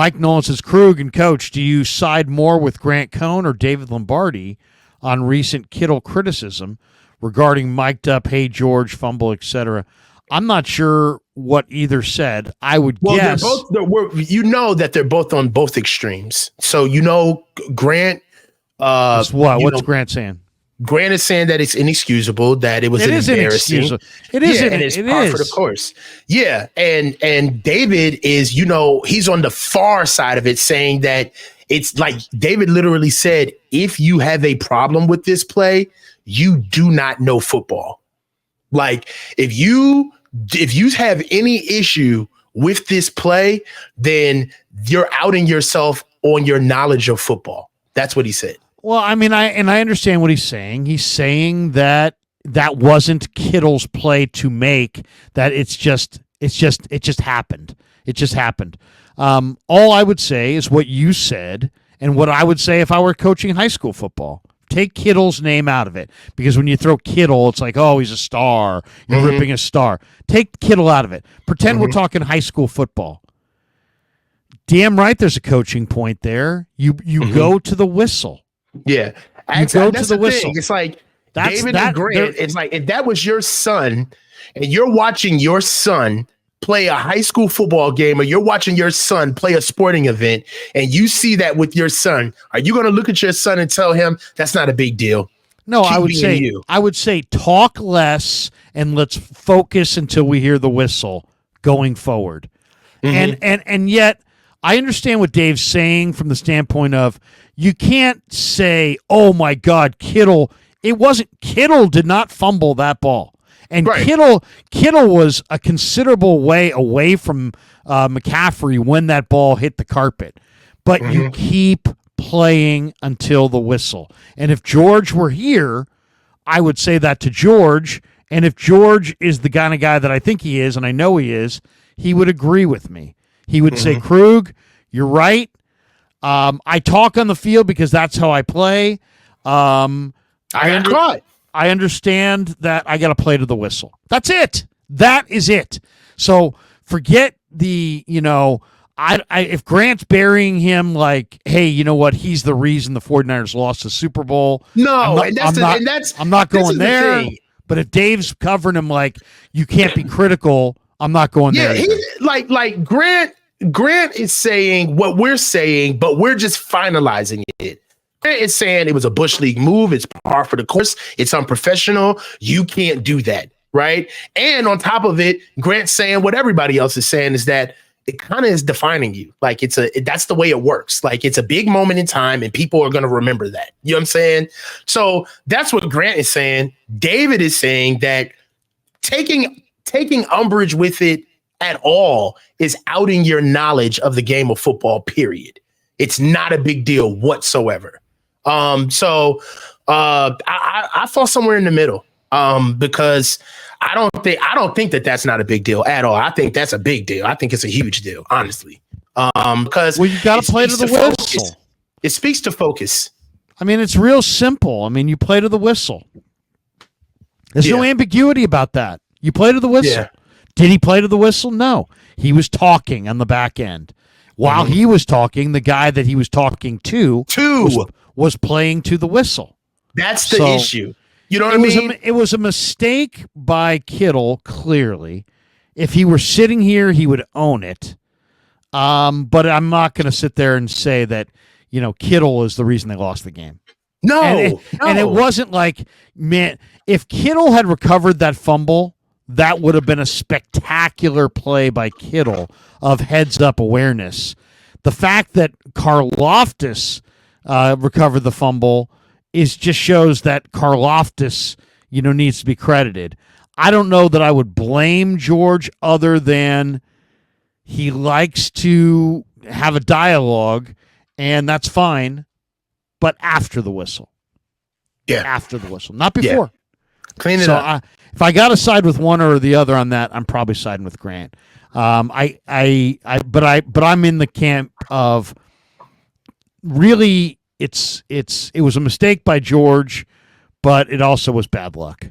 Mike Nolan says, Krug and Coach, do you side more with Grant Cohn or David Lombardi on recent Kittle criticism regarding mic'd up, hey, George, fumble, etc.? I'm not sure what either said. I would guess. You know that they're both on both extremes. So, Grant. What's Grant saying? Grant is saying that it's inexcusable, that it was embarrassing. It is. And it's par for the course. Yeah. And David is, he's on the far side of it, saying that it's like David literally said, if you have a problem with this play, you do not know football. Like if you have any issue with this play, then you're outing yourself on your knowledge of football. That's what he said. Well, I mean, I understand what he's saying. He's saying that wasn't Kittle's play to make, that it just happened. It just happened. All I would say is what you said and what I would say if I were coaching high school football. Take Kittle's name out of it, because when you throw Kittle, it's like, oh, he's a star. You're ripping a star. Take Kittle out of it. Pretend we're talking high school football. Damn right there's a coaching point there. You go to the whistle. Yeah. That's the whistle. It's like David and Grant, it's like if that was your son and you're watching your son play a high school football game, or you're watching your son play a sporting event, and you see that with your son, are you going to look at your son and tell him that's not a big deal? No, I would say talk less and let's focus until we hear the whistle going forward. And yet I understand what Dave's saying from the standpoint of you can't say, oh my God, Kittle. Kittle did not fumble that ball. And right. Kittle was a considerable way away from McCaffrey when that ball hit the carpet. But you keep playing until the whistle. And if George were here, I would say that to George. And if George is the kind of guy that I think he is, and I know he is, he would agree with me. He would say, Krug, you're right. I talk on the field because that's how I play. I understand that I got to play to the whistle. That's it. That is it. So forget the, if Grant's burying him like, hey, you know what? He's the reason the 49ers lost the Super Bowl. No, I'm not going there. But if Dave's covering him like, you can't be critical, I'm not going there. Yeah, like Grant is saying what we're saying, but we're just finalizing it. It's saying it was a Bush League move. It's par for the course. It's unprofessional. You can't do that, right? And on top of it, Grant's saying what everybody else is saying is that it kind of is defining you. Like that's the way it works. Like it's a big moment in time and people are going to remember that. You know what I'm saying? So that's what Grant is saying. David is saying that taking umbrage with it at all is outing your knowledge of the game of football, period. It's not a big deal whatsoever. So I fall somewhere in the middle because I don't think that that's not a big deal at all. I think that's a big deal. I think it's a huge deal, honestly. Because you got to play to the whistle. It speaks to focus. I mean, it's real simple. I mean, you play to the whistle. There's no ambiguity about that. You play to the whistle. Yeah. Did he play to the whistle? No. He was talking on the back end. While he was talking, the guy that he was talking to was playing to the whistle. That's the issue. You know what I mean? It was a mistake by Kittle, clearly. If he were sitting here, he would own it. But I'm not going to sit there and say that, Kittle is the reason they lost the game. No. And it wasn't like, man, if Kittle had recovered that fumble, that would have been a spectacular play by Kittle of heads-up awareness. The fact that Karlaftis recovered the fumble just shows that Karlaftis, needs to be credited. I don't know that I would blame George other than he likes to have a dialogue, and that's fine, but after the whistle. Yeah. After the whistle, not before. Yeah. Clean it up. If I got to side with one or the other on that, I'm probably siding with Grant. But I'm in the camp of really it was a mistake by George, but it also was bad luck.